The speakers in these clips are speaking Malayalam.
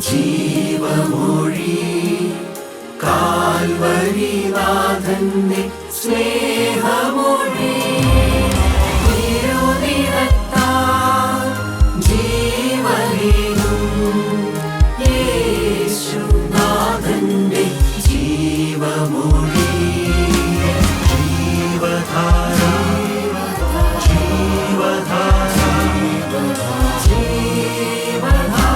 ജീവമൊഴി കാൽവരിനാഥന്റെ സ്നേഹമൊഴി തിരുനിറത്താൽ ജീവനേകും യേശുനാഥന്റെ ജീവമൊഴി ജീവധാര ജീവധാര ജീവധാര.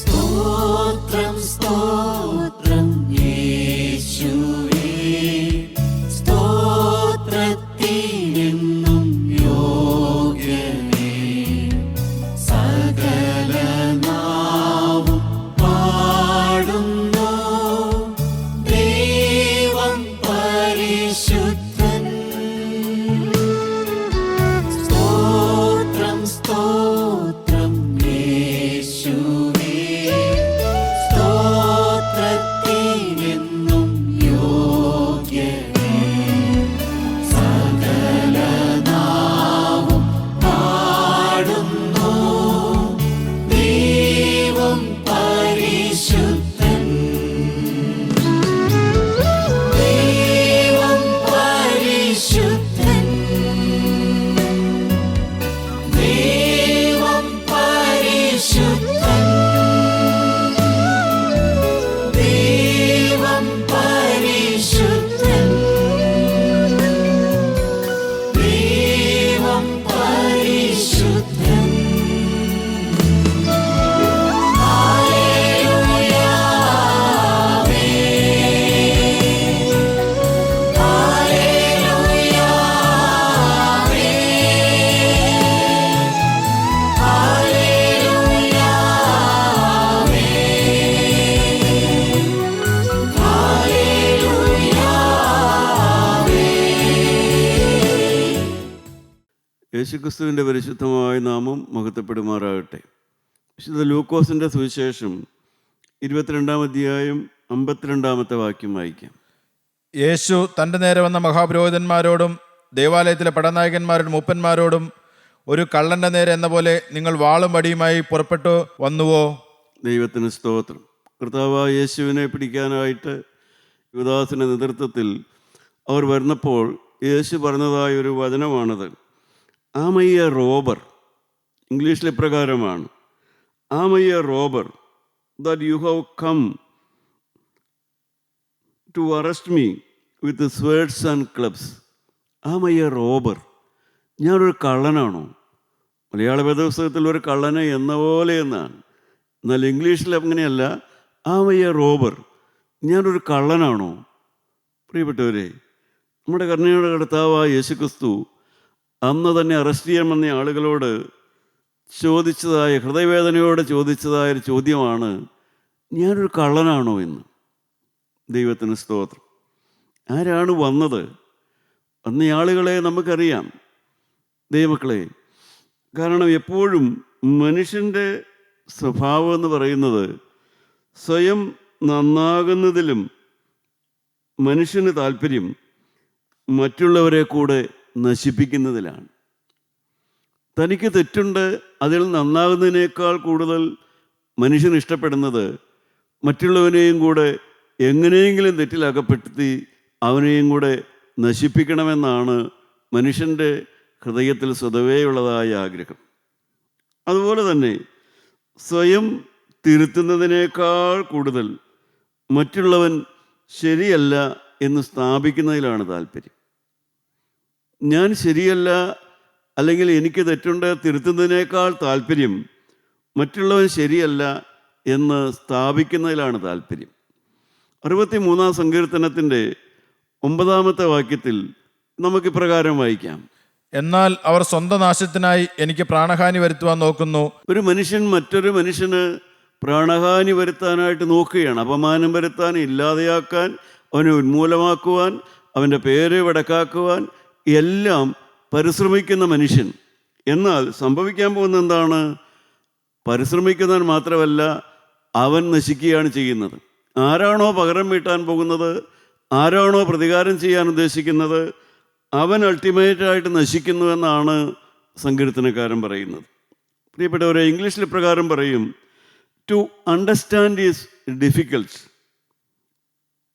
സ്തോത്രം സ്തോത്രം യേശുവേ, സ്തോത്രത്തിനെന്നും യോഗ്യനേ. സകല നാവും പാടുന്നു ദൈവം പരിശുദ്ധൻ. സ്തോത്രം സ്തോത്രം യേശുവേ, സ്തോത്രത്തിനെന്നും യോഗ്യനേ. സകല നാവും പാടുന്നു ദൈവം പരിശുദ്ധൻ. ദൈവം പരിശുദ്ധൻ. ദൈവം പരിശുദ്ധൻ. ദൈവം പരിശുദ്ധൻ. ദൈവം പരിശുദ്ധൻ. ഹല്ലേലൂയ. ഹല്ലേലൂയ. ഹല്ലേലൂയ. യേശുക്രിസ്തുവിൻ്റെ പരിശുദ്ധമായ നാമം മഹത്വപ്പെടുമാറാകട്ടെ. വിശുദ്ധ ലൂക്കോസിൻ്റെ സുവിശേഷം 22-ാം അധ്യായം 52-ാമത്തെ വാക്യം വായിക്കാം. യേശു തൻ്റെ നേരെ വന്ന മഹാപുരോഹിതന്മാരോടും ദേവാലയത്തിലെ പടനായകന്മാരുടെ മൂപ്പന്മാരോടും, ഒരു കള്ളൻ്റെ നേരെ എന്ന പോലെ നിങ്ങൾ വാളും വടിയുമായി പുറപ്പെട്ടു വന്നുവോ? ദൈവത്തിന് സ്തോത്രം. കർത്താവായ യേശുവിനെ പിടിക്കാനായിട്ട് യൂദാസിൻ്റെ നേതൃത്വത്തിൽ അവർ വരുന്നപ്പോൾ യേശു പറഞ്ഞതായ ഒരു വചനമാണത്. Am I a robber. ഇംഗ്ലീഷിൽ ഇപ്രകാരമാണ്: am I a robber that you have come to arrest me with swords and clubs. Am I a robber. ഞാനൊരു കള്ളനാണോ? മലയാള വേദപുസ്തകത്തിൽ ഒരു കള്ളനെ എന്ന പോലെ എന്നാണ്. എന്നാൽ ഇംഗ്ലീഷിൽ അങ്ങനെയല്ല. Am I a robber. ഞാനൊരു കള്ളനാണോ? പ്രിയപ്പെട്ടവരെ, നമ്മുടെ കരുണയുടെ കർത്താവായ യേശുക്രിസ്തു അന്ന് തന്നെ അറസ്റ്റ് ചെയ്യാമെന്ന ആളുകളോട് ചോദിച്ചതായ, ഹൃദയവേദനയോടെ ചോദിച്ചതായൊരു ചോദ്യമാണ്, ഞാനൊരു കള്ളനാണോ എന്ന്. ദൈവത്തിന് സ്തോത്രം. ആരാണ് വന്നത്? അന്ന് ആളുകളെ നമുക്കറിയാം ദൈവമക്കളെ. കാരണം എപ്പോഴും മനുഷ്യൻ്റെ സ്വഭാവം എന്ന് പറയുന്നത് സ്വയം നന്നാകുന്നതിലും മനുഷ്യന് താല്പര്യം മറ്റുള്ളവരെ കൂടെ നശിപ്പിക്കുന്നതിലാണ്. തനിക്ക് തെറ്റുണ്ട്, അതിൽ നന്നാകുന്നതിനേക്കാൾ കൂടുതൽ മനുഷ്യൻ ഇഷ്ടപ്പെടുന്നത് മറ്റുള്ളവനെയും കൂടെ എങ്ങനെയെങ്കിലും തെറ്റിലകപ്പെടുത്തി അവനെയും കൂടെ നശിപ്പിക്കണമെന്നാണ് മനുഷ്യൻ്റെ ഹൃദയത്തിൽ സ്വതവേയുള്ളതായ ആഗ്രഹം. അതുപോലെ തന്നെ സ്വയം തിരുത്തുന്നതിനേക്കാൾ കൂടുതൽ മറ്റുള്ളവൻ ശരിയല്ല എന്ന് സ്ഥാപിക്കുന്നതിലാണ് താല്പര്യം. ഞാൻ ശരിയല്ല അല്ലെങ്കിൽ എനിക്ക് തെറ്റുണ്ട് തിരുത്തുന്നതിനേക്കാൾ താല്പര്യം മറ്റുള്ളവൻ ശരിയല്ല എന്ന് സ്ഥാപിക്കുന്നതിലാണ് താല്പര്യം. 63-ാം സങ്കീർത്തനത്തിൻ്റെ 9-ാമത്തെ വാക്യത്തിൽ നമുക്കിപ്രകാരം വായിക്കാം: എന്നാൽ അവർ സ്വന്തം നാശത്തിനായി എനിക്ക് പ്രാണഹാനി വരുത്തുവാൻ നോക്കുന്നു. ഒരു മനുഷ്യൻ മറ്റൊരു മനുഷ്യന് പ്രാണഹാനി വരുത്താനായിട്ട് നോക്കുകയാണ്. അപമാനം വരുത്താൻ, ഇല്ലാതെയാക്കാൻ, അവനെ ഉന്മൂലമാക്കുവാൻ, അവൻ്റെ പേര് വടക്കാക്കുവാൻ എല്ലാം പരിശ്രമിക്കുന്ന മനുഷ്യൻ. എന്നാൽ സംഭവിക്കാൻ പോകുന്ന എന്താണ്? പരിശ്രമിക്കുന്നവൻ മാത്രമല്ല, അവൻ നശിക്കുകയാണ് ചെയ്യുന്നത്. ആരാണോ പകരം വീട്ടാൻ പോകുന്നത്, ആരാണോ പ്രതികാരം ചെയ്യാൻ ഉദ്ദേശിക്കുന്നത്, അവൻ അൾട്ടിമേറ്റായിട്ട് നശിക്കുന്നുവെന്നാണ് സങ്കീർത്തനക്കാരൻ പറയുന്നത്. പ്രിയപ്പെട്ടവരെ, ഇംഗ്ലീഷിൽ പ്രകാരം പറയും: to understand is difficult,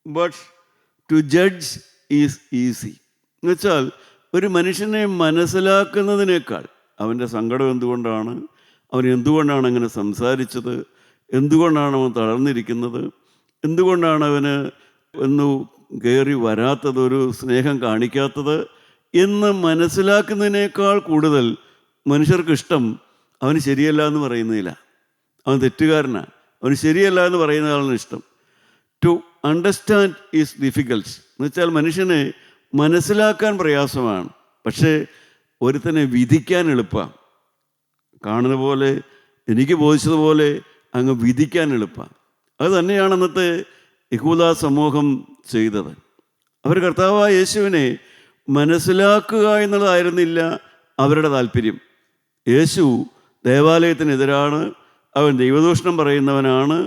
but to judge is easy. എന്നുവെച്ചാൽ ഒരു മനുഷ്യനെ മനസ്സിലാക്കുന്നതിനേക്കാൾ അവൻ്റെ സങ്കടം എന്തുകൊണ്ടാണ്, അവൻ എന്തുകൊണ്ടാണ് അങ്ങനെ സംസാരിച്ചത്, എന്തുകൊണ്ടാണ് അവൻ തളർന്നിരിക്കുന്നത്, എന്തുകൊണ്ടാണ് അവന് ഒന്ന് കയറി വരാത്തത്, ഒരു സ്നേഹം കാണിക്കാത്തത് എന്ന് മനസ്സിലാക്കുന്നതിനേക്കാൾ കൂടുതൽ മനുഷ്യർക്കിഷ്ടം അവന് ശരിയല്ല എന്ന് പറയുന്നതില്ല. അവൻ തെറ്റുകാരനാണ്, അവന് ശരിയല്ല എന്ന് പറയുന്നതാണ് ഇഷ്ടം. ടു അണ്ടർസ്റ്റാൻഡ് ഈസ് ഡിഫിക്കൽട്ട് എന്ന് വെച്ചാൽ മനുഷ്യനെ മനസ്സിലാക്കാൻ പ്രയാസമാണ്, പക്ഷേ ഒരുത്തനെ വിധിക്കാൻ എളുപ്പമാണ്. കാണുന്ന പോലെ, എനിക്ക് ബോധിച്ചതുപോലെ അങ്ങ് വിധിക്കാൻ എളുപ്പമാണ്. അത് തന്നെയാണ് അന്നത്തെ യഹൂദ സമൂഹം ചെയ്തത്. അവർ കർത്താവായ യേശുവിനെ മനസ്സിലാക്കുക എന്നുള്ളതായിരുന്നില്ല അവരുടെ താല്പര്യം. യേശു ദേവാലയത്തിനെതിരാണ്, അവൻ ദൈവദൂഷണം പറയുന്നവനാണ്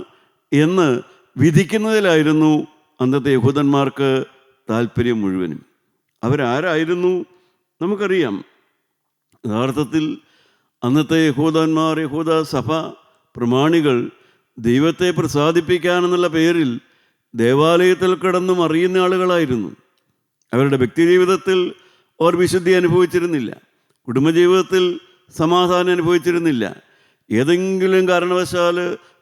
എന്ന് വിധിക്കുന്നതിലായിരുന്നു അന്നത്തെ യഹൂദന്മാർക്ക് താല്പര്യം മുഴുവനും. അവരാരായിരുന്നു നമുക്കറിയാം. യഥാർത്ഥത്തിൽ അന്നത്തെ യഹൂദന്മാർ, യഹൂദ സഭ പ്രമാണികൾ ദൈവത്തെ പ്രസാദിപ്പിക്കാനെന്നുള്ള പേരിൽ ദേവാലയത്തിൽ കിടന്നും അറിയുന്ന ആളുകളായിരുന്നു. അവരുടെ വ്യക്തിജീവിതത്തിൽ അവർ വിശുദ്ധി അനുഭവിച്ചിരുന്നില്ല, കുടുംബജീവിതത്തിൽ സമാധാനം അനുഭവിച്ചിരുന്നില്ല. ഏതെങ്കിലും കാരണവശാൽ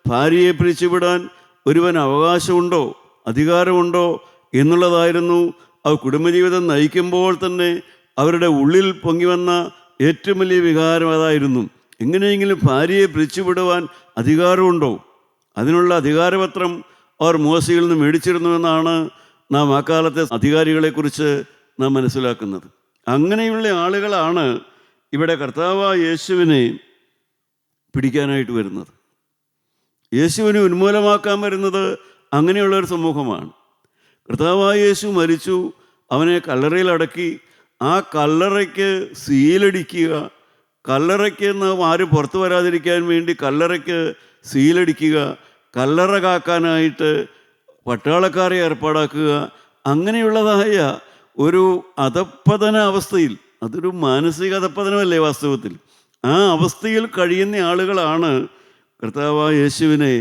ഭാര്യയെ പിരിച്ചുവിടാൻ ഒരുവൻ അവകാശമുണ്ടോ, അധികാരമുണ്ടോ എന്നുള്ളതായിരുന്നു അവർ കുടുംബജീവിതം നയിക്കുമ്പോൾ തന്നെ അവരുടെ ഉള്ളിൽ പൊങ്ങിവന്ന ഏറ്റവും വലിയ വികാരം അതായിരുന്നു. എങ്ങനെയെങ്കിലും ഭാര്യയെ പിരിച്ചുവിടുവാൻ അധികാരമുണ്ടോ? അതിനുള്ള അധികാരപത്രം അവർ മോശയിൽ നിന്ന് മേടിച്ചിരുന്നുവെന്നാണ് നാം ആ കാലത്തെ അധികാരികളെക്കുറിച്ച് നാം മനസ്സിലാക്കുന്നത്. അങ്ങനെയുള്ള ആളുകളാണ് ഇവിടെ കർത്താവായ യേശുവിനെ പിടിക്കാനായിട്ട് വരുന്നത്. യേശുവിനെ ഉന്മൂലമാക്കാൻ വരുന്നത് അങ്ങനെയുള്ളൊരു സമൂഹമാണ്. കർത്താവായ യേശു മരിച്ചു, അവനെ കല്ലറയിൽ അടക്കി, ആ കല്ലറയ്ക്ക് സീലടിക്കുക, കല്ലറയ്ക്ക് നിന്ന് ആരും പുറത്തു വരാതിരിക്കാൻ വേണ്ടി കല്ലറയ്ക്ക് സീലടിക്കുക, കല്ലറ കാക്കാനായിട്ട് പട്ടാളക്കാരെ ഏർപ്പാടാക്കുക, അങ്ങനെയുള്ളതായ ഒരു അധപ്പതന അവസ്ഥയിൽ, അതൊരു മാനസിക അധപ്പതനമല്ലേ വാസ്തവത്തിൽ, ആ അവസ്ഥയിൽ കഴിയുന്ന ആളുകളാണ് കർത്താവായ യേശുവിനെ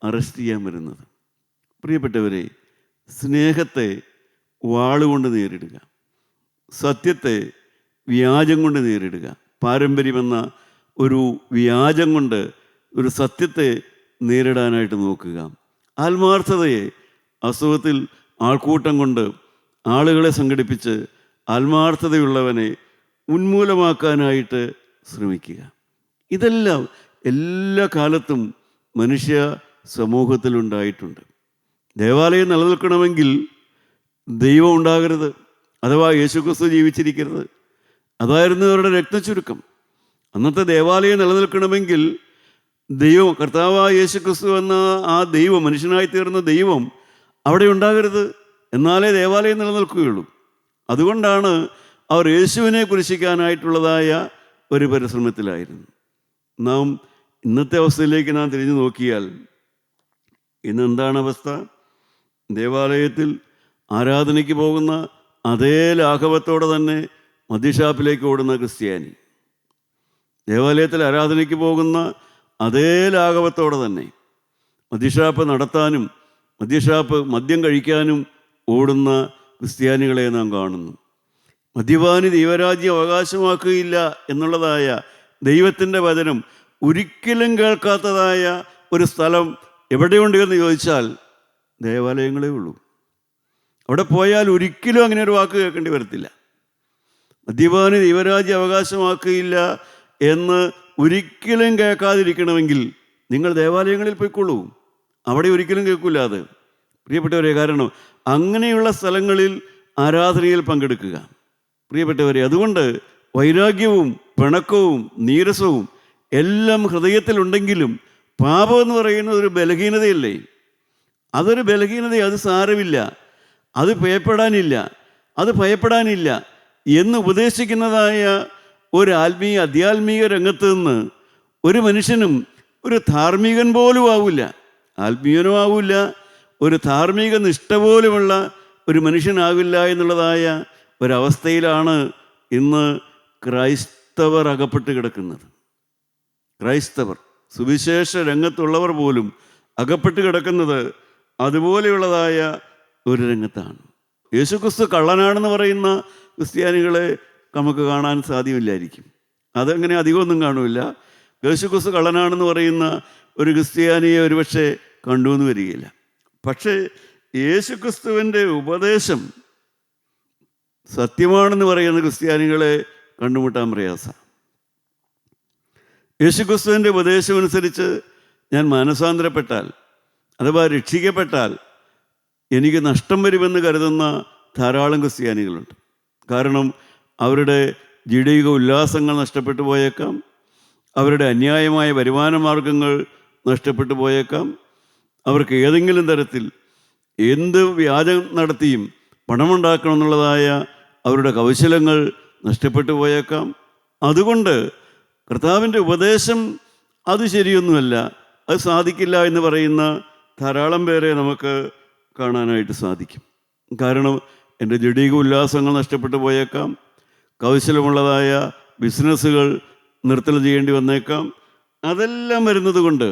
അറസ്റ്റ് ചെയ്യാൻ വരുന്നത്. പ്രിയപ്പെട്ടവരെ, സ്നേഹത്തെ വാളുകൊണ്ട് നേരിടുക, സത്യത്തെ വ്യാജം കൊണ്ട് നേരിടുക, പാരമ്പര്യമെന്ന ഒരു വ്യാജം കൊണ്ട് ഒരു സത്യത്തെ നേരിടാനായിട്ട് നോക്കുക. ആത്മാർത്ഥതയെ അസുഖത്തിൽ ആൾക്കൂട്ടം കൊണ്ട് ആളുകളെ സംഘടിപ്പിച്ച് ആത്മാർത്ഥതയുള്ളവനെ ഉന്മൂലമാക്കാനായിട്ട് ശ്രമിക്കുക. ഇതെല്ലാം എല്ലാ കാലത്തും മനുഷ്യ സമൂഹത്തിലുണ്ടായിട്ടുണ്ട്. ദേവാലയം നിലനിൽക്കണമെങ്കിൽ ദൈവം ഉണ്ടാകരുത്, അഥവാ യേശുക്രിസ്തു ജീവിച്ചിരിക്കരുത്. അതായിരുന്നു അവരുടെ രക്തചുരുക്കം. അന്നത്തെ ദേവാലയം നിലനിൽക്കണമെങ്കിൽ ദൈവം, കർത്താവായ യേശുക്രിസ്തു എന്ന ആ ദൈവം, മനുഷ്യനായി തീർന്ന ദൈവം അവിടെ ഉണ്ടാകരുത്, എന്നാലേ ദേവാലയം നിലനിൽക്കുകയുള്ളൂ. അതുകൊണ്ടാണ് അവർ യേശുവിനെ കുരിശിക്കാനായിട്ടുള്ളതായ ഒരു പരിശ്രമത്തിലായിരുന്നു. നാം ഇന്നത്തെ അവസ്ഥയിലേക്ക് നാം തിരിഞ്ഞു നോക്കിയാൽ ഇന്നെന്താണ് അവസ്ഥ? ദേവാലയത്തിൽ ആരാധനയ്ക്ക് പോകുന്ന അതേ ലാഘവത്തോടെ തന്നെ മദ്യഷാപ്പിലേക്ക് ഓടുന്ന ക്രിസ്ത്യാനി, ദേവാലയത്തിൽ ആരാധനയ്ക്ക് പോകുന്ന അതേ ലാഘവത്തോടെ തന്നെ മദ്യഷാപ്പ് നടത്താനും മദ്യം കഴിക്കാനും ഓടുന്ന ക്രിസ്ത്യാനികളെ നാം കാണുന്നു. മദ്യപാനി ദൈവരാജ്യം അവകാശമാക്കുകയില്ല എന്നുള്ളതായ ദൈവത്തിൻ്റെ വചനം ഒരിക്കലും കേൾക്കാത്തതായ ഒരു സ്ഥലം എവിടെയുണ്ട് എന്ന് ചോദിച്ചാൽ ദേവാലയങ്ങളേ ഉള്ളൂ. അവിടെ പോയാൽ ഒരിക്കലും അങ്ങനെ ഒരു വാക്ക് കേൾക്കേണ്ടി വരത്തില്ല. മദ്യപാനി ദൈവരാജ്യം അവകാശമാക്കുകയില്ല എന്ന് ഒരിക്കലും കേൾക്കാതിരിക്കണമെങ്കിൽ നിങ്ങൾ ദേവാലയങ്ങളിൽ പോയിക്കൊള്ളൂ. അവിടെ ഒരിക്കലും കേൾക്കില്ല അത്, പ്രിയപ്പെട്ടവരെ. കാരണം അങ്ങനെയുള്ള സ്ഥലങ്ങളിൽ ആരാധനയിൽ പങ്കെടുക്കുക, പ്രിയപ്പെട്ടവരെ. അതുകൊണ്ട് വൈരാഗ്യവും പിണക്കവും നീരസവും എല്ലാം ഹൃദയത്തിലുണ്ടെങ്കിലും പാപം എന്ന് പറയുന്നത് ഒരു ബലഹീനതയല്ലേ? അതൊരു ബലഹീനത, അത് സാരമില്ല, അത് ഭയപ്പെടാനില്ല എന്ന് ഉപദേശിക്കുന്നതായ ഒരു അധ്യാത്മിക രംഗത്ത് നിന്ന് ഒരു മനുഷ്യനും ഒരു ധാർമ്മികൻ പോലും ആവില്ല, ആത്മീയനും ആവില്ല, ഒരു ധാർമ്മിക നിഷ്ഠ പോലുമുള്ള ഒരു മനുഷ്യനാവില്ല എന്നുള്ളതായ ഒരവസ്ഥയിലാണ് ഇന്ന് ക്രൈസ്തവർ അകപ്പെട്ട് കിടക്കുന്നത്. ക്രൈസ്തവർ, സുവിശേഷ രംഗത്തുള്ളവർ പോലും അകപ്പെട്ട് കിടക്കുന്നത് അതുപോലെയുള്ളതായ ഒരു രംഗത്താണ്. യേശുക്രിസ്തു കള്ളനാണെന്ന് പറയുന്ന ക്രിസ്ത്യാനികളെ നമുക്ക് കാണാൻ സാധ്യമല്ലായിരിക്കും. അതങ്ങനെ അധികമൊന്നും കാണില്ല. യേശുക്രിസ്തു കള്ളനാണെന്ന് പറയുന്ന ഒരു ക്രിസ്ത്യാനിയെ ഒരുപക്ഷെ കണ്ടുവെന്ന് വരികയില്ല. പക്ഷേ യേശുക്രിസ്തുവിൻ്റെ ഉപദേശം സത്യമാണെന്ന് പറയുന്ന ക്രിസ്ത്യാനികളെ കണ്ടുമുട്ടാൻ പ്രയാസമാണ്. യേശുക്രിസ്തുവിൻ്റെ ഉപദേശമനുസരിച്ച് ഞാൻ മാനസാന്തരപ്പെട്ടാൽ അഥവാ രക്ഷിക്കപ്പെട്ടാൽ എനിക്ക് നഷ്ടം വരുമെന്ന് കരുതുന്ന ധാരാളം ക്രിസ്ത്യാനികളുണ്ട്. കാരണം അവരുടെ ജഡീക ഉല്ലാസങ്ങൾ നഷ്ടപ്പെട്ടു പോയേക്കാം, അവരുടെ അന്യായമായ വരുമാന മാർഗങ്ങൾ നഷ്ടപ്പെട്ടു പോയേക്കാം, അവർക്ക് ഏതെങ്കിലും തരത്തിൽ എന്ത് വ്യാജം നടത്തിയും പണമുണ്ടാക്കണമെന്നുള്ളതായ അവരുടെ കൗശലങ്ങൾ നഷ്ടപ്പെട്ടു പോയേക്കാം. അതുകൊണ്ട് കർത്താവിൻ്റെ ഉപദേശം അത് ശരിയൊന്നുമല്ല, അത് സാധിക്കില്ല എന്ന് പറയുന്ന ധാരാളം പേരെ നമുക്ക് കാണാനായിട്ട് സാധിക്കും. കാരണം എൻ്റെ ജഡീക ഉല്ലാസങ്ങൾ നഷ്ടപ്പെട്ടു പോയേക്കാം, കൗശലമുള്ളതായ ബിസിനസ്സുകൾ നിർത്തൽ ചെയ്യേണ്ടി വന്നേക്കാം. അതെല്ലാം വരുന്നത് കൊണ്ട്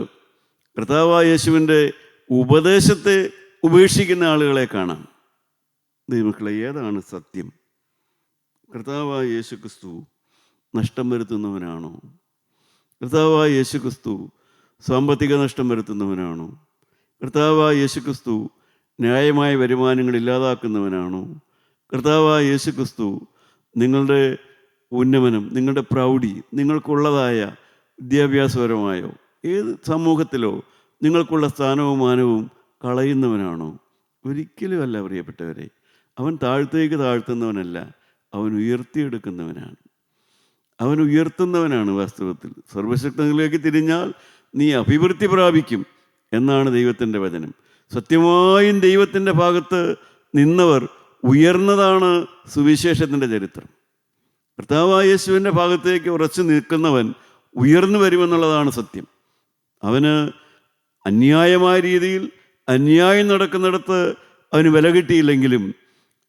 കർത്താവായ യേശുവിൻ്റെ ഉപദേശത്തെ ഉപേക്ഷിക്കുന്ന ആളുകളെ കാണാം. ദൈവമക്കളെ, ഏതാണ് സത്യം? കർത്താവായ യേശുക്രിസ്തു നഷ്ടം വരുത്തുന്നവനാണോ? കർത്താവായ യേശുക്രിസ്തു സാമ്പത്തിക നഷ്ടം വരുത്തുന്നവനാണോ? കർത്താവായ യേശുക്രിസ്തു ന്യായമായ വരുമാനങ്ങൾ ഇല്ലാതാക്കുന്നവനാണോ? കർത്താവായ യേശുക്രിസ്തു നിങ്ങളുടെ ഉന്നമനം, നിങ്ങളുടെ പ്രൗഢി, നിങ്ങൾക്കുള്ളതായ വിദ്യാഭ്യാസപരമായോ ഏത് സമൂഹത്തിലോ നിങ്ങൾക്കുള്ള സ്ഥാനവും മാനവും കളയുന്നവനാണോ? ഒരിക്കലും അല്ല, പ്രിയപ്പെട്ടവരെ. അവൻ താഴ്ത്തുന്നവനല്ല, അവൻ ഉയർത്തിയെടുക്കുന്നവനാണ്. അവൻ ഉയർത്തുന്നവനാണ്. വാസ്തവത്തിൽ സർവശക്തങ്ങളിലേക്ക് തിരിഞ്ഞാൽ നീ അഭിവൃദ്ധി പ്രാപിക്കും എന്നാണ് ദൈവത്തിൻ്റെ വചനം. സത്യമായും ദൈവത്തിൻ്റെ ഭാഗത്ത് നിന്നവർ ഉയർന്നതാണ് സുവിശേഷത്തിൻ്റെ ചരിത്രം. കർത്താവായ യേശുവിൻ്റെ ഭാഗത്തേക്ക് ഉറച്ചു നിൽക്കുന്നവൻ ഉയർന്നു വരുമെന്നുള്ളതാണ് സത്യം. അവന് അന്യായമായ രീതിയിൽ അന്യായം നടക്കുന്നിടത്ത് അവന് വില കിട്ടിയില്ലെങ്കിലും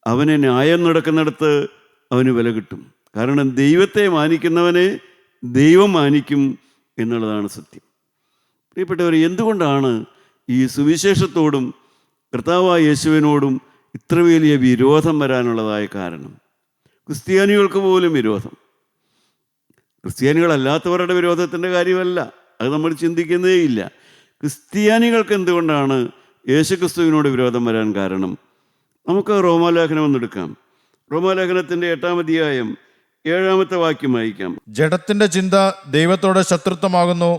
അവന് ന്യായം നടക്കുന്നിടത്ത് അവന് വില കിട്ടും. കാരണം ദൈവത്തെ മാനിക്കുന്നവനെ ദൈവം മാനിക്കും എന്നുള്ളതാണ് സത്യം. പ്രിയപ്പെട്ടവർ, എന്തുകൊണ്ടാണ് ഈ സുവിശേഷത്തോടും കർത്താവായ യേശുവിനോടും ഇത്ര വലിയ വിരോധം വരാനുള്ളതായ കാരണം? ക്രിസ്ത്യാനികൾക്ക് പോലും വിരോധം. ക്രിസ്ത്യാനികളല്ലാത്തവരുടെ വിരോധത്തിൻ്റെ കാര്യമല്ല, അത് നമ്മൾ ചിന്തിക്കുന്നതേയില്ല. ക്രിസ്ത്യാനികൾക്ക് എന്തുകൊണ്ടാണ് യേശുക്രിസ്തുവിനോട് വിരോധം വരാൻ കാരണം? നമുക്ക് റോമാലേഖനം ഒന്നെടുക്കാം. റോമാലേഖനത്തിൻ്റെ 8-ാം അധ്യായം 7-ാമത്തെ വാക്യം വായിക്കാം. ജഡത്തിന്റെ ചിന്ത ദൈവത്തോട് ശത്രുത്വമാകുന്നു,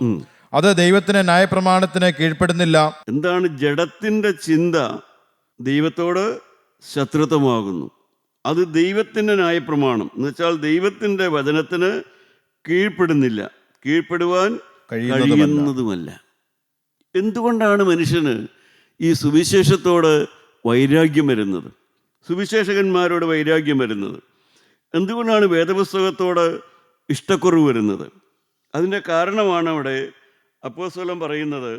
അത് ദൈവത്തിന്റെ ന്യായപ്രമാണത്തിന് കീഴ്പ്പെടുന്നില്ല. എന്താണ് ജഡത്തിൻ്റെ ചിന്ത? ദൈവത്തോട് ശത്രുത്വമാകുന്നു, അത് ദൈവത്തിൻ്റെ ന്യായപ്രമാണം എന്ന് വെച്ചാൽ ദൈവത്തിൻ്റെ വചനത്തിന് കീഴ്പ്പെടുന്നില്ല, കീഴ്പ്പെടുവാൻ കഴിയുന്നതുമല്ല. എന്തുകൊണ്ടാണ് മനുഷ്യന് ഈ സുവിശേഷത്തോട് വൈരാഗ്യം വരുന്നത്, സുവിശേഷകന്മാരോട് വൈരാഗ്യം വരുന്നത്? എന്തുകൊണ്ടാണ് വേദപുസ്തകത്തോട് ഇഷ്ടക്കുറവ് വരുന്നത്? അതിൻ്റെ കാരണമാണ് അവിടെ അപ്പോസ്തലൻ പറയുന്നത്,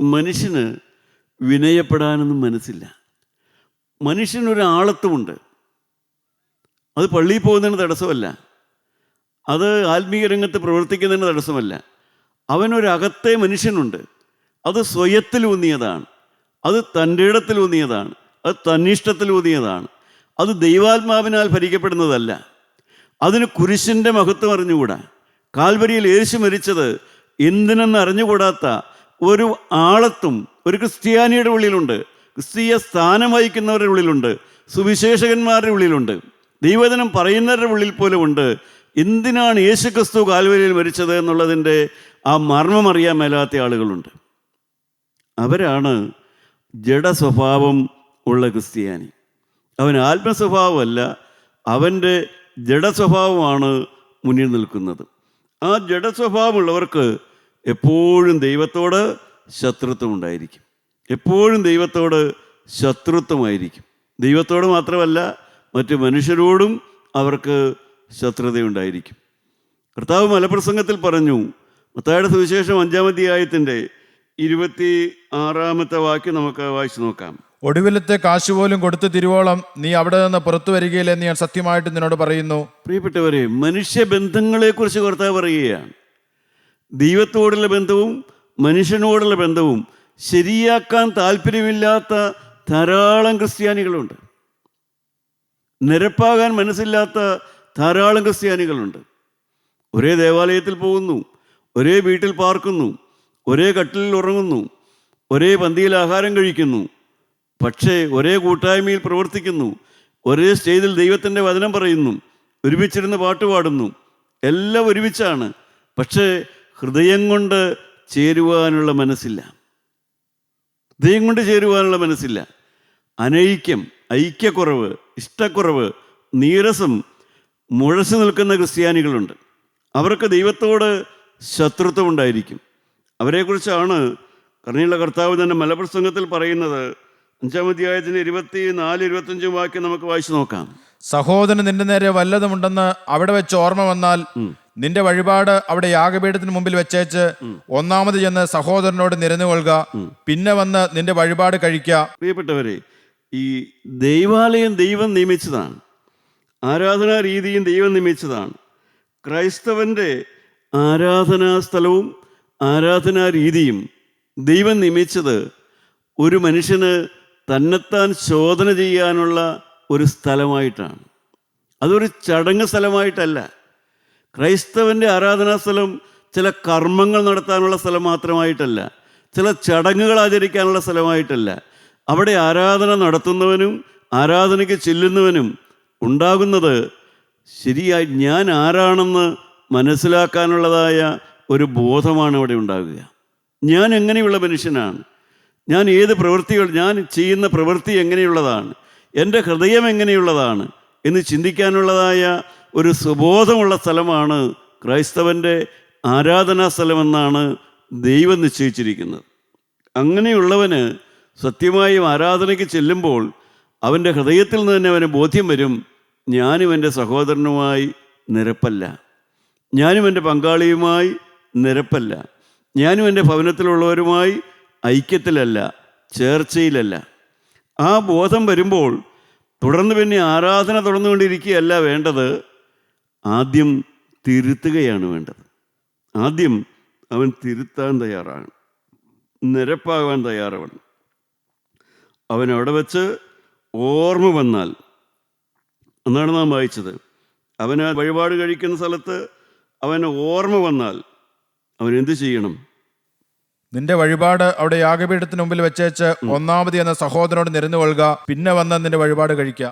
മനുഷ്യന് വിനയപ്പെടാനൊന്നും മനസ്സില്ല. മനുഷ്യനൊരു ആളത്വമുണ്ട്. അത് പള്ളിയിൽ പോകുന്നതിന് തടസ്സമല്ല, അത് ആത്മീയ രംഗത്ത് പ്രവർത്തിക്കുന്നതിന് തടസ്സമല്ല. അവനൊരകത്തെ മനുഷ്യനുണ്ട്. അത് സ്വയത്തിലൂന്നിയതാണ്, അത് തൻ്റെ ഇടത്തിലൂന്നിയതാണ്, അത് തന്നിഷ്ടത്തിലൂന്നിയതാണ്. അത് ദൈവാത്മാവിനാൽ ഭരിക്കപ്പെടുന്നതല്ല. അതിന് കുരിശിൻ്റെ മഹത്വം അറിഞ്ഞുകൂടാ. കാൽവരിയിൽ യേശു മരിച്ചത് എന്തിനെന്ന് അറിഞ്ഞുകൂടാത്ത ഒരു ആളത്വം ഒരു ക്രിസ്ത്യാനിയുടെ ഉള്ളിലുണ്ട്, ക്രിസ്തീയ സ്ഥാനം വഹിക്കുന്നവരുടെ ഉള്ളിലുണ്ട്, സുവിശേഷകന്മാരുടെ ഉള്ളിലുണ്ട്. ദൈവവചനം പറയുന്നവരുടെ ഉള്ളിൽ പോലും ഉണ്ട് എന്തിനാണ് യേശുക്രിസ്തു കാൽവരിയിൽ മരിച്ചത് എന്നുള്ളതിൻ്റെ ആ മർമ്മം അറിയാൻ മേലാത്ത ആളുകളുണ്ട്. അവരാണ് ജഡസ്വഭാവം ഉള്ള ക്രിസ്ത്യാനി. അവൻ ആത്മസ്വഭാവമല്ല, അവൻ്റെ ജഡസ്വഭാവമാണ് മുന്നിൽ നിൽക്കുന്നത്. ആ ജഡസ്വഭാവമുള്ളവർക്ക് എപ്പോഴും ദൈവത്തോട് ശത്രുത്വം ഉണ്ടായിരിക്കും. എപ്പോഴും ദൈവത്തോട് ശത്രുത്വമായിരിക്കും. ദൈവത്തോട് മാത്രമല്ല, മറ്റു മനുഷ്യരോടും അവർക്ക് ശത്രുതയുണ്ടായിരിക്കും. കർത്താവ് മലപ്രസംഗത്തിൽ പറഞ്ഞു, മത്തായിയുടെ സുവിശേഷം 5-ാം അധ്യായത്തിൻ്റെ 26-ാമത്തെ വാക്യം നമുക്ക് വായിച്ചു നോക്കാം. ഒടുവിലത്തെ കാശുപോലും കൊടുത്തു തിരുവോളം നീ അവിടെ നിന്ന് പുറത്തു വരികയില്ലെന്ന് ഞാൻ സത്യമായിട്ട് നിന്നോട് പറയുന്നു. പ്രിയപ്പെട്ടവരെ, മനുഷ്യബന്ധങ്ങളെക്കുറിച്ച് കർത്താവ് പറയുകയാണ്. ദൈവത്തോടുള്ള ബന്ധവും മനുഷ്യനോടുള്ള ബന്ധവും ശരിയാക്കാൻ താല്പര്യമില്ലാത്ത ധാരാളം ക്രിസ്ത്യാനികളുണ്ട്. നിരപ്പാകാൻ മനസ്സില്ലാത്ത ധാരാളം ക്രിസ്ത്യാനികളുണ്ട്. ഒരേ ദേവാലയത്തിൽ പോകുന്നു, ഒരേ വീട്ടിൽ പാർക്കുന്നു, ഒരേ കട്ടിലിൽ ഉറങ്ങുന്നു, ഒരേ പന്തിയിൽ ആഹാരം കഴിക്കുന്നു, പക്ഷേ ഒരേ കൂട്ടായ്മയിൽ പ്രവർത്തിക്കുന്നു, ഒരേ സ്റ്റേജിൽ ദൈവത്തിൻ്റെ വചനം പറയുന്നു, ഒരുമിച്ചിരുന്ന് പാട്ട് പാടുന്നു, എല്ലാം ഒരുമിച്ചാണ്. പക്ഷേ ഹൃദയം കൊണ്ട് ചേരുവാനുള്ള മനസ്സില്ല. ഹൃദയം കൊണ്ട് ചേരുവാനുള്ള മനസ്സില്ല. അനൈക്യം, ഐക്യക്കുറവ്, ഇഷ്ടക്കുറവ്, നീരസം മുഴച്ചു നിൽക്കുന്ന ക്രിസ്ത്യാനികളുണ്ട്. അവർക്ക് ദൈവത്തോട് ശത്രുത്വം ഉണ്ടായിരിക്കും. അവരെക്കുറിച്ചാണ് കരുണയുള്ള കർത്താവ് തന്നെ മലപ്രസംഗത്തിൽ പറയുന്നത്. 5-ാം അധ്യായത്തിന് 24-25 വാക്യം നമുക്ക് വായിച്ചു നോക്കാം. സഹോദരൻ നിന്റെ നേരെ വല്ലതുമുണ്ടെന്ന് അവിടെ വെച്ച് ഓർമ്മ വന്നാൽ നിന്റെ വഴിപാട് അവിടെ യാഗപീഠത്തിന് മുമ്പിൽ വെച്ചേച്ച് ഒന്നാമത് ചെന്ന് സഹോദരനോട് നിരന്നുകൊള്ളുക, പിന്നെ വന്ന് നിന്റെ വഴിപാട് കഴിക്കുക. പ്രിയപ്പെട്ടവരെ, ഈ ദൈവാലയം ദൈവം നിയമിച്ചതാണ്. ആരാധനാ രീതിയും ദൈവം നിയമിച്ചതാണ്. ക്രൈസ്തവൻ്റെ ആരാധനാ സ്ഥലവും ആരാധനാ രീതിയും ദൈവം നിയമിച്ചത് ഒരു മനുഷ്യന് തന്നെത്താൻ ശോധന ചെയ്യാനുള്ള ഒരു സ്ഥലമായിട്ടാണ്. അതൊരു ചടങ്ങ് സ്ഥലമായിട്ടല്ല. ക്രൈസ്തവൻ്റെ ആരാധനാ സ്ഥലം ചില കർമ്മങ്ങൾ നടത്താനുള്ള സ്ഥലം മാത്രമായിട്ടല്ല, ചില ചടങ്ങുകൾ ആചരിക്കാനുള്ള സ്ഥലമായിട്ടല്ല. അവിടെ ആരാധന നടത്തുന്നവനും ആരാധനയ്ക്ക് ചെല്ലുന്നവനും ഉണ്ടാകുന്നത് ശരിയായി ഞാൻ ആരാണെന്ന് മനസ്സിലാക്കാനുള്ളതായ ഒരു ബോധമാണ് അവിടെ ഉണ്ടാകുക. ഞാൻ എങ്ങനെയുള്ള മനുഷ്യനാണ്, ഞാൻ ഏത് പ്രവൃത്തികൾ, ഞാൻ ചെയ്യുന്ന പ്രവൃത്തി എങ്ങനെയുള്ളതാണ്, എൻ്റെ ഹൃദയം എങ്ങനെയുള്ളതാണ് എന്ന് ചിന്തിക്കാനുള്ളതായ ഒരു സുബോധമുള്ള സ്ഥലമാണ് ക്രൈസ്തവൻ്റെ ആരാധനാ സ്ഥലമെന്നാണ് ദൈവം നിശ്ചയിച്ചിരിക്കുന്നത്. അങ്ങനെയുള്ളവന് സത്യമായും ആരാധനയ്ക്ക് ചെല്ലുമ്പോൾ അവൻ്റെ ഹൃദയത്തിൽ നിന്ന് തന്നെ അവന് ബോധ്യം വരും, ഞാനും എൻ്റെ സഹോദരനുമായി നിരപ്പല്ല, ഞാനും എൻ്റെ പങ്കാളിയുമായി നിരപ്പല്ല, ഞാനും എൻ്റെ ഭവനത്തിലുള്ളവരുമായി ഐക്യത്തിലല്ല, ചേർച്ചയിലല്ല. ആ ബോധം വരുമ്പോൾ തുടർന്ന് പിന്നെ ആരാധന തുടർന്നുകൊണ്ടിരിക്കുകയല്ല വേണ്ടത്, ആദ്യം തിരുത്തുകയാണ് വേണ്ടത്. ആദ്യം അവൻ തിരുത്താൻ തയ്യാറാണ്, നിരപ്പാകാൻ തയ്യാറാണ്. അവൻ അവിടെ വെച്ച് ഓർമ്മ വന്നാൽ, എന്നാണ് നാം വായിച്ചത്, അവൻ ആ വഴിപാട് കഴിക്കുന്ന സ്ഥലത്ത് അവന് ഓർമ്മ വന്നാൽ അവൻ എന്ത് ചെയ്യണം? നിന്റെ വഴിപാട് അവിടെ യാഗപീഠത്തിന് മുമ്പിൽ വെച്ചേച്ച് ഒന്നാമത് എന്ന സഹോദരനോട് നിരന്നുകൊള്ളുക, പിന്നെ വന്ന് നിന്റെ വഴിപാട് കഴിക്കുക.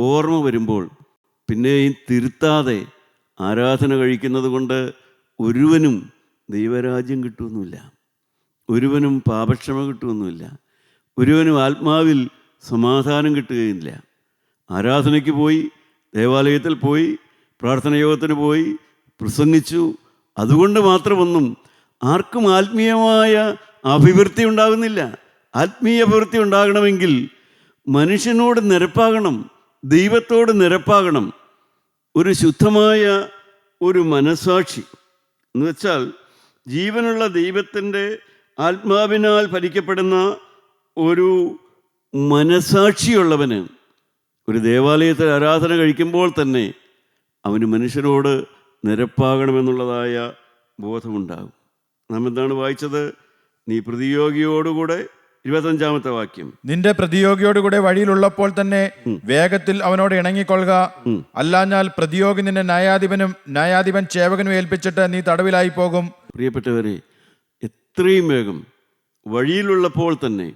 ഓർമ്മ വരുമ്പോൾ പിന്നെയും തിരുത്താതെ ആരാധന കഴിക്കുന്നത് കൊണ്ട് ഒരുവനും ദൈവരാജ്യം കിട്ടുമൊന്നുമില്ല, ഒരുവനും പാപക്ഷമ കിട്ടുമൊന്നുമില്ല, ഒരുവനും ആത്മാവിൽ സമാധാനം കിട്ടുകയില്ല. ആരാധനയ്ക്ക് പോയി, ദേവാലയത്തിൽ പോയി, പ്രാർത്ഥനയോഗത്തിന് പോയി, പ്രസംഗിച്ചു, അതുകൊണ്ട് മാത്രമൊന്നും ആർക്കും ആത്മീയമായ അഭിവൃദ്ധി ഉണ്ടാകുന്നില്ല. ആത്മീയ അഭിവൃദ്ധി ഉണ്ടാകണമെങ്കിൽ മനുഷ്യനോട് നിരപ്പാകണം, ദൈവത്തോട് നിരപ്പാകണം. ഒരു ശുദ്ധമായ ഒരു മനസാക്ഷി എന്ന് വെച്ചാൽ ജീവനുള്ള ദൈവത്തിൻ്റെ ആത്മാവിനാൽ ഭരിക്കപ്പെടുന്ന ഒരു മനസാക്ഷിയുള്ളവന് ഒരു ദേവാലയത്തിൽ ആരാധന കഴിക്കുമ്പോൾ തന്നെ അവന് മനുഷ്യനോട് നിരപ്പാകണമെന്നുള്ളതായ ബോധമുണ്ടാകും. നാം എന്താണ് വായിച്ചത്? നീ പ്രതിയോഗിയോടുകൂടെ 25-ാമത്തെ വാക്യം, നിന്റെ പ്രതിയോഗിയോടുകൂടെ വഴിയിലുള്ളപ്പോൾ തന്നെ വേഗത്തിൽ അവനോട് ഇണങ്ങിക്കൊള്ളുക, അല്ലാഞ്ഞാൽ പ്രതിയോഗി നിന്നെ ന്യായാധിപനും ന്യായാധിപൻ ചേവകനും ഏൽപ്പിച്ചിട്ട് നീ തടവിലായി പോകും. പ്രിയപ്പെട്ടവരെ, എത്രയും വേഗം വഴിയിലുള്ളപ്പോൾ തന്നെ,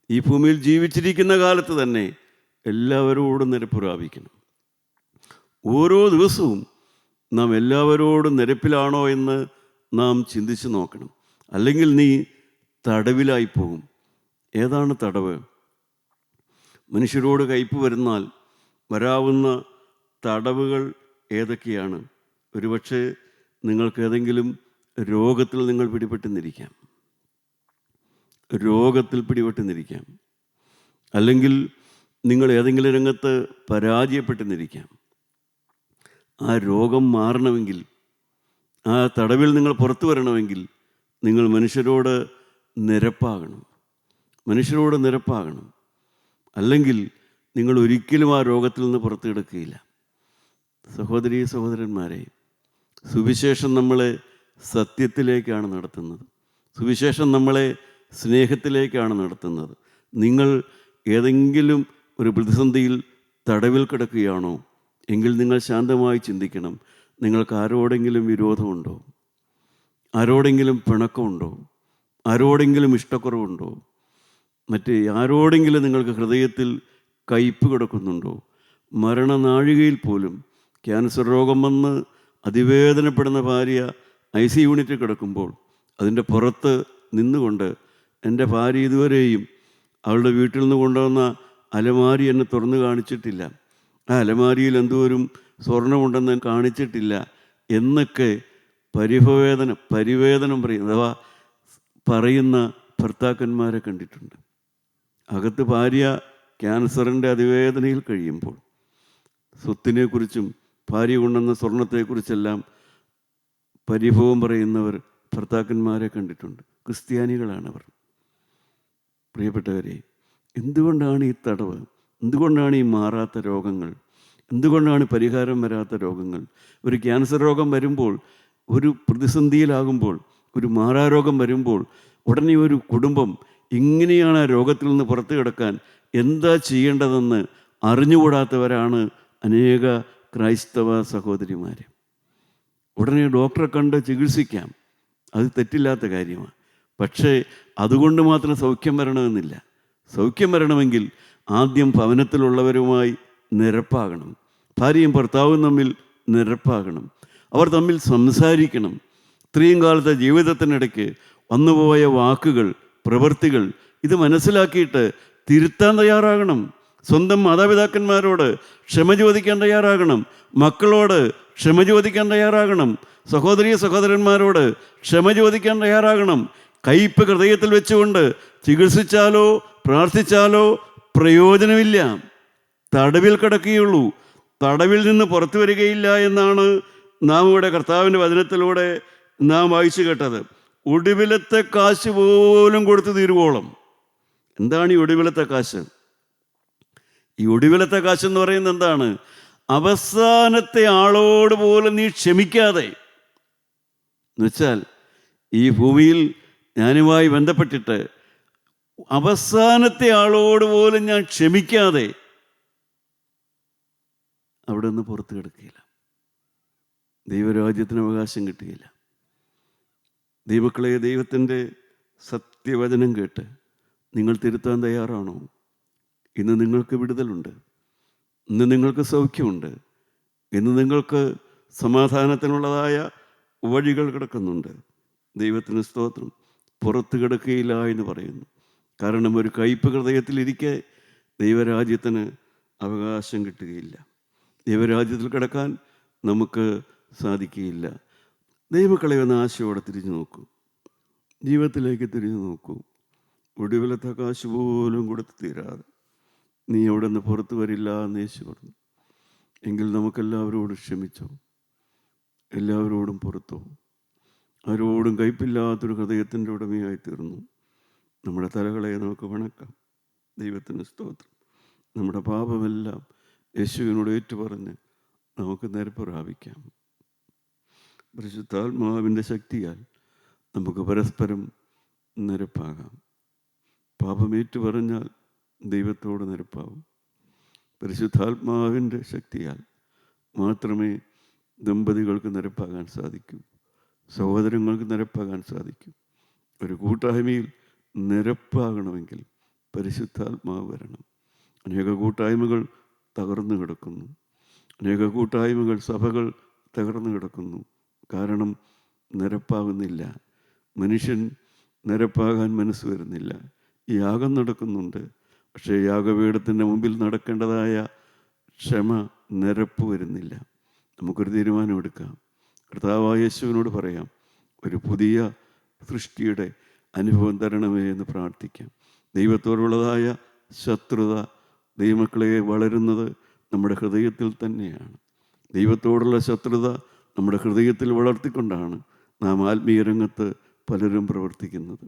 ഈ ഭൂമിയിൽ ജീവിച്ചിരിക്കുന്ന കാലത്ത് തന്നെ എല്ലാവരോടും നിരപ്പ് പ്രാപിക്കണം. ഓരോ ദിവസവും നാം എല്ലാവരോടും നിരപ്പിലാണോ എന്ന് നാം ചിന്തിച്ച് നോക്കണം. അല്ലെങ്കിൽ നീ തടവിലായി പോകും. ഏതാണ് തടവ്? മനുഷ്യരോട് കയ്പ് വരുന്നാൽ വരാവുന്ന തടവുകൾ ഏതൊക്കെയാണ്? ഒരുപക്ഷെ നിങ്ങൾക്ക് ഏതെങ്കിലും രോഗത്തിൽ നിങ്ങൾ പിടിപെട്ടെന്നിരിക്കാം. അല്ലെങ്കിൽ നിങ്ങൾ ഏതെങ്കിലും രംഗത്ത് പരാജയപ്പെട്ടെന്നിരിക്കാം. ആ രോഗം മാറണമെങ്കിൽ, ആ തടവിൽ നിങ്ങൾ പുറത്തു വരണമെങ്കിൽ നിങ്ങൾ മനുഷ്യരോട് നിരപ്പാകണം. അല്ലെങ്കിൽ നിങ്ങൾ ഒരിക്കലും ആ രോഗത്തിൽ നിന്ന് പുറത്തു കിടക്കുകയില്ല. സഹോദരീ സഹോദരന്മാരെ, സുവിശേഷം നമ്മളെ സത്യത്തിലേക്കാണ് നടത്തുന്നത്. സുവിശേഷം നമ്മളെ സ്നേഹത്തിലേക്കാണ് നടത്തുന്നത്. നിങ്ങൾ ഏതെങ്കിലും ഒരു പ്രതിസന്ധിയിൽ തടവിൽ കിടക്കുകയാണോ എങ്കിൽ നിങ്ങൾ ശാന്തമായി ചിന്തിക്കണം. നിങ്ങൾക്ക് ആരോടെങ്കിലും വിരോധമുണ്ടോ? ആരോടെങ്കിലും പിണക്കമുണ്ടോ? ആരോടെങ്കിലും ഇഷ്ടക്കുറവുണ്ടോ? ആരോടെങ്കിലും നിങ്ങൾക്ക് ഹൃദയത്തിൽ കയ്പ് കിടക്കുന്നുണ്ടോ? മരണനാഴികയിൽ പോലും ക്യാൻസർ രോഗം വന്ന് അതിവേദനപ്പെടുന്ന ഭാര്യ IC യൂണിറ്റിൽ കിടക്കുമ്പോൾ അതിൻ്റെ പുറത്ത് നിന്നുകൊണ്ട്, എൻ്റെ ഭാര്യ ഇതുവരെയും അവളുടെ വീട്ടിൽ നിന്ന് കൊണ്ടുവന്ന അലമാരി എന്നെ തുറന്നു കാണിച്ചിട്ടില്ല, ആ അലമാരിയിൽ എന്തോരും സ്വർണ്ണമുണ്ടെന്ന് കാണിച്ചിട്ടില്ല എന്നൊക്കെ പരിവേദനം പറയുന്ന ഭർത്താക്കന്മാരെ കണ്ടിട്ടുണ്ട്. അകത്ത് ഭാര്യ ക്യാൻസറിൻ്റെ അതിവേദനയിൽ കഴിയുമ്പോൾ സ്വത്തിനെക്കുറിച്ചും ഭാര്യ കൊണ്ടുവന്ന സ്വർണത്തെക്കുറിച്ചെല്ലാം പരിഭവം പറയുന്നവർ ഭർത്താക്കന്മാരെ കണ്ടിട്ടുണ്ട്. ക്രിസ്ത്യാനികളാണവർ. പ്രിയപ്പെട്ടവരെ, എന്തുകൊണ്ടാണ് ഈ തടവ്? എന്തുകൊണ്ടാണ് ഈ മാറാത്ത രോഗങ്ങൾ? എന്തുകൊണ്ടാണ് പരിഹാരം വരാത്ത രോഗങ്ങൾ? ഒരു ക്യാൻസർ രോഗം വരുമ്പോൾ, ഒരു പ്രതിസന്ധിയിലാകുമ്പോൾ, ഒരു മാറാരോഗം വരുമ്പോൾ ഉടനെ ഒരു കുടുംബം ഇങ്ങനെയാണ് ആ രോഗത്തിൽ നിന്ന് പുറത്തു കിടക്കാൻ എന്താ ചെയ്യേണ്ടതെന്ന് അറിഞ്ഞുകൂടാത്തവരാണ് അനേക ക്രൈസ്തവ സഹോദരിമാർ. ഉടനെ ഡോക്ടറെ കണ്ട് ചികിത്സിക്കാം, അത് തെറ്റില്ലാത്ത കാര്യമാണ്. പക്ഷേ അതുകൊണ്ട് മാത്രം സൗഖ്യം വരണമെന്നില്ല. സൗഖ്യം വരണമെങ്കിൽ ആദ്യം ഭവനത്തിലുള്ളവരുമായി നിരപ്പാകണം. ഭാര്യയും ഭർത്താവും തമ്മിൽ നിരപ്പാകണം. അവർ തമ്മിൽ സംസാരിക്കണം. ഇത്രയും കാലത്തെ ജീവിതത്തിനിടയ്ക്ക് വന്നുപോയ വാക്കുകൾ, പ്രവൃത്തികൾ ഇത് മനസ്സിലാക്കിയിട്ട് തിരുത്താൻ തയ്യാറാകണം. സ്വന്തം മാതാപിതാക്കന്മാരോട് ക്ഷമ ചോദിക്കാൻ തയ്യാറാകണം. മക്കളോട് ക്ഷമ ചോദിക്കാൻ തയ്യാറാകണം. സഹോദരീ സഹോദരന്മാരോട് ക്ഷമ ചോദിക്കാൻ തയ്യാറാകണം. കയ്പ് ഹൃദയത്തിൽ വെച്ചുകൊണ്ട് ചികിത്സിച്ചാലോ പ്രാർത്ഥിച്ചാലോ പ്രയോജനമില്ല. തടവിൽ കിടക്കുകയുള്ളൂ. തടവിൽ നിന്ന് പുറത്തു വരികയില്ല എന്നാണ് നാം ഇവിടെ കർത്താവിൻ്റെ വചനത്തിലൂടെ നാം വായിച്ചു കേട്ടത്. ഒടുവിലത്തെ കാശ് പോലും കൊടുത്തു തീരുവോളം. എന്താണ് ഈ ഒടുവിലത്തെ കാശ്? ഈ ഒടുവിലത്തെ കാശ് എന്ന് പറയുന്നത് എന്താണ്? അവസാനത്തെ ആളോട് പോലും നീ ക്ഷമിക്കാതെ, എന്നുവെച്ചാൽ ഈ ഭൂമിയിൽ ഞാനുമായി ബന്ധപ്പെട്ടിട്ട് അവസാനത്തെ ആളോട് പോലും ഞാൻ ക്ഷമിക്കാതെ അവിടെ നിന്ന് പുറത്ത് കിടക്കുകയില്ല. ദൈവരാജ്യത്തിന് അവകാശം കിട്ടുകയില്ല. ദൈവക്കളെ, ദൈവത്തിൻ്റെ സത്യവചനം കേട്ട് നിങ്ങൾ തിരുത്താൻ തയ്യാറാണോ? ഇന്ന് നിങ്ങൾക്ക് വിടുതലുണ്ട്, ഇന്ന് നിങ്ങൾക്ക് സൗഖ്യമുണ്ട്, ഇന്ന് നിങ്ങൾക്ക് സമാധാനത്തിനുള്ളതായ വഴികൾ കിടക്കുന്നുണ്ട്. ദൈവത്തിന് സ്തോത്രം. പുറത്ത് കിടക്കുകയില്ല എന്ന് പറയുന്നു. കാരണം ഒരു കയ്പ് ഹൃദയത്തിലിരിക്കെ ദൈവരാജ്യത്തിന് അവകാശം കിട്ടുകയില്ല. ദൈവരാജ്യത്തിൽ കിടക്കാൻ നമുക്ക് സാധിക്കുകയില്ല. ദൈവക്കളെ ഒന്ന് ആശയോടെ തിരിഞ്ഞു നോക്കൂ, ജീവിതത്തിലേക്ക് തിരിഞ്ഞു നോക്കൂ. ഒടുവിലത്തെ കാശ് പോലും കൊടുത്ത് തീരാതെ നീ അവിടെ നിന്ന് പുറത്തു വരില്ല എന്ന് യേശു പറഞ്ഞു. എങ്കിൽ നമുക്കെല്ലാവരോടും ക്ഷമിച്ചോ, എല്ലാവരോടും പുറത്തോ, ആരോടും കയ്പില്ലാത്തൊരു ഹൃദയത്തിൻ്റെ ഉടമയായി തീർന്നു. നമ്മുടെ തലകളെ നമുക്ക് വണക്കാം. ദൈവത്തിന് സ്തോത്രം. നമ്മുടെ പാപമെല്ലാം യേശുവിനോട് ഏറ്റുപറഞ്ഞ് നമുക്ക് നിരപ്പ് പ്രാപിക്കാം. പരിശുദ്ധാത്മാവിൻ്റെ ശക്തിയാൽ നമുക്ക് പരസ്പരം നിരപ്പാകാം. പാപമേറ്റു പറഞ്ഞാൽ ദൈവത്തോട് നിരപ്പാവും. പരിശുദ്ധാത്മാവിൻ്റെ ശക്തിയാൽ മാത്രമേ ദമ്പതികൾക്ക് നിരപ്പാകാൻ സാധിക്കൂ, സഹോദരങ്ങൾക്ക് നിരപ്പാകാൻ സാധിക്കൂ. ഒരു കൂട്ടായ്മയിൽ നിരപ്പാകണമെങ്കിൽ പരിശുദ്ധാത്മാവ് വരണം. അനേക കൂട്ടായ്മകൾ തകർന്നു കിടക്കുന്നു. അനേക കൂട്ടായ്മകൾ, സഭകൾ തകർന്നു കിടക്കുന്നു. കാരണം നിരപ്പാകുന്നില്ല. മനുഷ്യൻ നിരപ്പാകാൻ മനസ്സ് വരുന്നില്ല. ഈ യാഗം നടക്കുന്നുണ്ട്, പക്ഷേ യാഗപീഠത്തിൻ്റെ മുമ്പിൽ നടക്കേണ്ടതായ ക്ഷമ, നിരപ്പ് വരുന്നില്ല. നമുക്കൊരു തീരുമാനമെടുക്കാം. കർത്താവായ യേശുവിനോട് പറയാം, ഒരു പുതിയ സൃഷ്ടിയുടെ അനുഭവം തരണമേ എന്ന് പ്രാർത്ഥിക്കാം. ദൈവത്തോടുള്ളതായ ശത്രുത ദൈവമക്കളെ വളരുന്നത് നമ്മുടെ ഹൃദയത്തിൽ തന്നെയാണ്. ദൈവത്തോടുള്ള ശത്രുത നമ്മുടെ ഹൃദയത്തിൽ വളർത്തിക്കൊണ്ടാണ് നാം ആത്മീയ രംഗത്ത് പലരും പ്രവർത്തിക്കുന്നത്.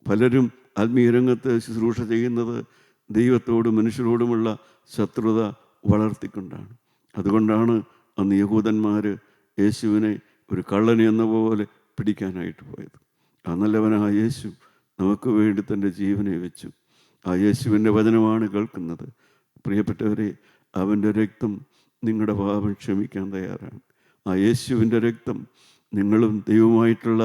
പലരും ആത്മീയ രംഗത്ത് ശുശ്രൂഷ ചെയ്യുന്നത് ദൈവത്തോടും മനുഷ്യരോടുമുള്ള ശത്രുത വളർത്തിക്കൊണ്ടാണ്. അതുകൊണ്ടാണ് അന്ന് യഹൂദന്മാർ യേശുവിനെ ഒരു കള്ളനെ എന്ന പോലെ പിടിക്കാനായിട്ട് പോയത്. ആ നല്ലവനായ യേശു നമുക്ക് വേണ്ടി തൻ്റെ ജീവനെ വെച്ചു. ആ യേശുവിൻ്റെ വചനമാണ് കേൾക്കുന്നത്. പ്രിയപ്പെട്ടവരെ, അവൻ്റെ രക്തം നിങ്ങളുടെ പാപം ക്ഷമിക്കാൻ തയ്യാറാണ്. ആ യേശുവിൻ്റെ രക്തം നിങ്ങളും ദൈവമായിട്ടുള്ള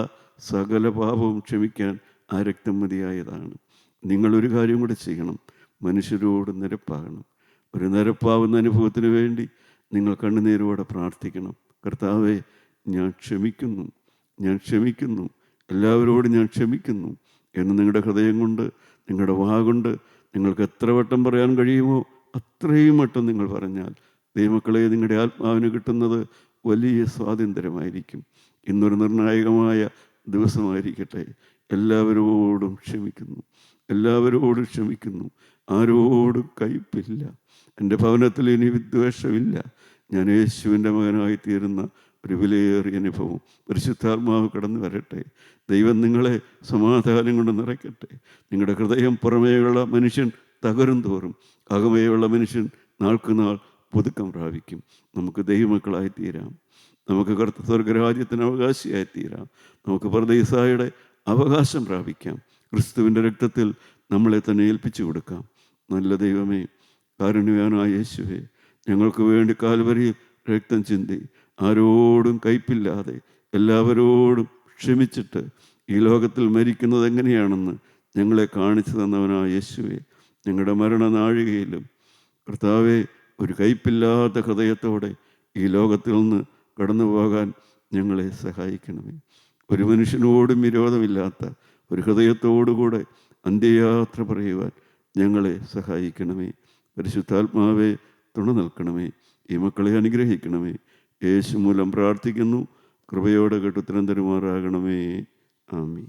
സകല പാപവും ക്ഷമിക്കാൻ ആ രക്തം മതിയായതാണ്. നിങ്ങളൊരു കാര്യം കൂടെ ചെയ്യണം, മനുഷ്യരോട് നിരപ്പാകണം. ഒരു നിരപ്പാവുന്ന അനുഭവത്തിന് വേണ്ടി നിങ്ങൾ കണ്ണുനീരോടെ പ്രാർത്ഥിക്കണം. കർത്താവേ, ഞാൻ ക്ഷമിക്കുന്നു, ഞാൻ ക്ഷമിക്കുന്നു, എല്ലാവരോടും ഞാൻ ക്ഷമിക്കുന്നു എന്ന് നിങ്ങളുടെ ഹൃദയം കൊണ്ട്, നിങ്ങളുടെ വാഗുകൊണ്ട് നിങ്ങൾക്ക് എത്ര വട്ടം പറയാൻ കഴിയുമോ അത്രയും വട്ടം നിങ്ങൾ പറഞ്ഞാൽ ദൈവമക്കളെ, നിങ്ങളുടെ ആത്മാവിന് കിട്ടുന്നത് വലിയ സ്വാതന്ത്ര്യമായിരിക്കും. ഇന്നൊരു നിർണായകമായ ദിവസമായിരിക്കട്ടെ. എല്ലാവരോടും ക്ഷമിക്കുന്നു, എല്ലാവരോടും ക്ഷമിക്കുന്നു. ആരോടും കയ്പില്ല. എൻ്റെ ഭവനത്തിൽ ഇനി വിദ്വേഷമില്ല. ഞാൻ യേശുവിൻ്റെ മകനായി തീരുന്ന ഒരു വിലയേറിയ അനുഭവം പരിശുദ്ധാത്മാവ് കടന്നു വരട്ടെ. ദൈവം നിങ്ങളെ സമാധാനം കൊണ്ട് നിറയ്ക്കട്ടെ. നിങ്ങളുടെ ഹൃദയം പുറമേയുള്ള മനുഷ്യൻ തകരും തോറും അകമേയുള്ള മനുഷ്യൻ നാൾക്കുനാൾ പുതുക്കം പ്രാപിക്കും. നമുക്ക് ദൈവമക്കളായി തീരാം. നമുക്ക് സ്വർഗരാജ്യത്തിന് അവകാശിയായി തീരാം. നമുക്ക് പർദീസായുടെ അവകാശം പ്രാപിക്കാം. ക്രിസ്തുവിൻ്റെ രക്തത്തിൽ നമ്മളെ തന്നെ ഏൽപ്പിച്ചു കൊടുക്കാം. നല്ല ദൈവമേ, കാരുണ്യവാനായ യേശുവേ, ഞങ്ങൾക്ക് വേണ്ടി കാൽവരിയിൽ രക്തം ചിന്തി ആരോടും കയ്പില്ലാതെ എല്ലാവരോടും ക്ഷമിച്ചിട്ട് ഈ ലോകത്തിൽ മരിക്കുന്നത് എങ്ങനെയാണെന്ന് ഞങ്ങളെ കാണിച്ചു തന്നവനായ യേശുവേ, ഞങ്ങളുടെ മരണനാഴികയിലും കർത്താവെ, ഒരു കയ്പില്ലാത്ത ഹൃദയത്തോടെ ഈ ലോകത്തിൽ നിന്ന് കടന്നു പോകാൻ ഞങ്ങളെ സഹായിക്കണമേ. ഒരു മനുഷ്യനോടും വിരോധമില്ലാത്ത ഒരു ഹൃദയത്തോടുകൂടെ അന്ത്യയാത്ര പറയുവാൻ ഞങ്ങളെ സഹായിക്കണമേ. പരിശുദ്ധാത്മാവെ, തുണ നിൽക്കണമേ. ഈ മക്കളെ അനുഗ്രഹിക്കണമേ. യേശു മൂലം പ്രാർത്ഥിക്കുന്നു. കൃപയോടെ കേട്ട് ഉത്തരം തരുമാറാകണമേ. ആമീൻ.